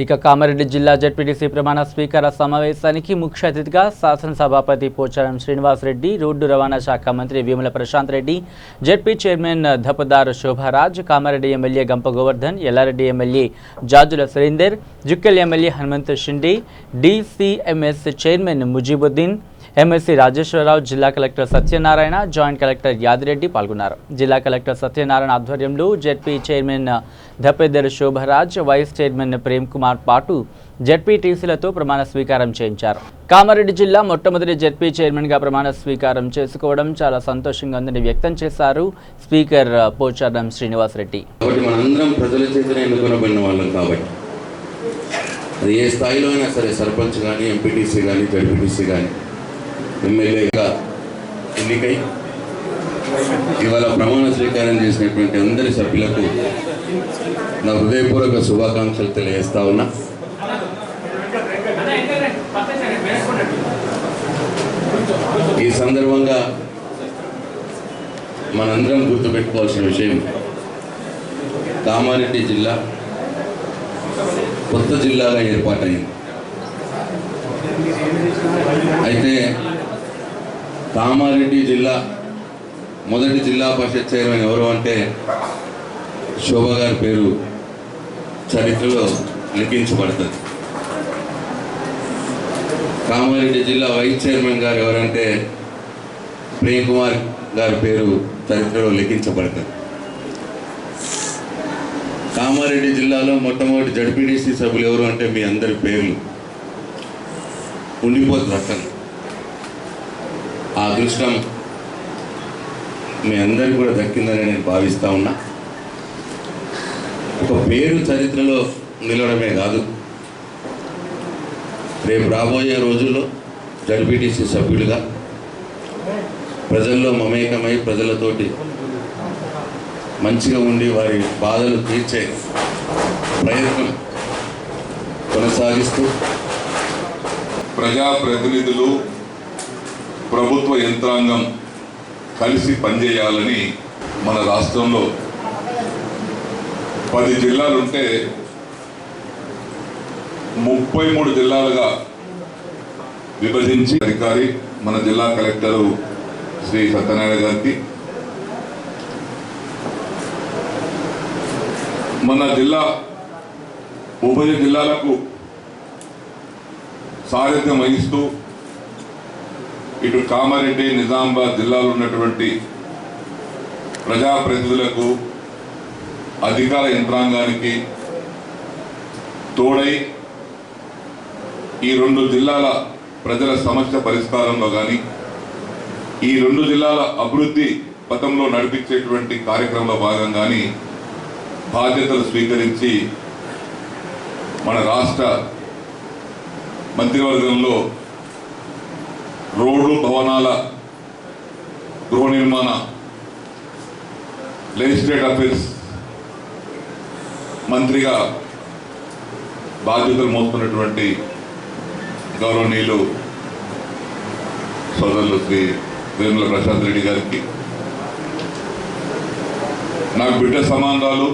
ఇక కామారెడ్డి జిల్లా జెడ్పీటీసీ ప్రమాణ స్వీకార సమావేశానికి ముఖ్య అతిథిగా శాసనసభాపతి పోచారం శ్రీనివాస్ రెడ్డి, రోడ్డు రవాణా శాఖ మంత్రి Vemula Prashanth Reddy, ZP chairman Dafedar Shobharaj, Kamareddy MLA Gampa Govardhan, Yellareddy MLA Jajula Surender, Jukkal MLA Hanumanth Shinde, DCMS chairman Mujeebuddin, MSC Rajeshwararao, జిల్లా collector Satyanarayana, joint collector Yadireddy పాల్గొన్నారు. జిల్లా కలెక్టర్ సత్యనారాయణ ఆధ్వర్యంలో ZP chairman Dafedar Shobharaj, vice chairman Prem Kumar పాటు జెడ్పీటీసీలతో ప్రమాణ స్వీకారం చేయించారు. కామారెడ్డి జిల్లా మొట్టమొదటి జెడ్పీ చైర్మన్గా ప్రమాణ స్వీకారం చేసుకోవడం చాలా సంతోషంగా ఉందని వ్యక్తం చేశారు స్పీకర్ పోచారం శ్రీనివాస్ రెడ్డి. అది ఏ స్థాయిలో అయినా సరే, సర్పంచ్ కానీ, ఎంపీటీసీ కానీ, జడ్పీటీసీ కానీ, ఎమ్మెల్యేగా ఎన్నికై ఇవాళ ప్రమాణ స్వీకారం చేసినటువంటి అందరి సభ్యులకు నా హృదయపూర్వక శుభాకాంక్షలు తెలియజేస్తా ఉన్నా. ఈ సందర్భంగా మనందరం గుర్తుపెట్టుకోవాల్సిన విషయం, కామారెడ్డి జిల్లా కొత్త జిల్లాగా ఏర్పాటైంది. అయితే కామారెడ్డి జిల్లా మొదటి జిల్లా పరిషత్ చైర్మన్ ఎవరు అంటే శోభ గారి పేరు చరిత్రలో లిఖించబడుతుంది. కామారెడ్డి జిల్లా వైస్ చైర్మన్ గారు ఎవరంటే ప్రేమ్ కుమార్ గారి పేరు చరిత్రలో లిఖించబడుతుంది. కామారెడ్డి జిల్లాలో మొట్టమొదటి జడ్పీటీసీ సభ్యులు ఎవరు అంటే మీ అందరి పేర్లు ఉండిపోతుంది అక్కడ. ఆ అదృష్టం మీ అందరికి కూడా దక్కిందని నేను భావిస్తూ ఉన్నా. ఒక పేరు చరిత్రలో నిలవడమే కాదు, రేపు రాబోయే రోజుల్లో జడ్పీటీసీ సభ్యులుగా ప్రజల్లో మమేకమై ప్రజలతోటి మంచిగా ఉండి వారి బాధలు తీర్చే ప్రయత్నం కొనసాగిస్తూ ప్రజాప్రతినిధులు, ప్రభుత్వ యంత్రాంగం కలిసి పనిచేయాలని మన రాష్ట్రంలో 10 జిల్లాలుంటే 33 జిల్లాలుగా విభజించి అధికారి మన జిల్లా కలెక్టరు శ్రీ సత్యనారాయణ గారికి, మన జిల్లా ఉభయ జిల్లాలకు సారథ్యం వహిస్తూ ఇటు కామారెడ్డి, నిజామాబాద్ జిల్లాలో ఉన్నటువంటి ప్రజాప్రతినిధులకు, అధికార యంత్రాంగానికి తోడై ఈ 2 జిల్లాల ప్రజల సమస్య పరిష్కారంలో కానీ, ఈ 2 జిల్లాల అభివృద్ధి పథంలో నడిపించేటువంటి కార్యక్రమంలో భాగంగాని బాధ్యతలు స్వీకరించి మన రాష్ట్ర మంత్రివర్గంలో రోడ్లు, భవనాల, గృహ నిర్మాణ, లెజిస్లేటివ్ అఫైర్స్ మంత్రిగా బాధ్యతలు మోస్తున్నటువంటి గౌరవనీయులు సోదరులు శ్రీ వేముల ప్రశాంత్ రెడ్డి గారికి, నాకు బిడ్డ సమానాలు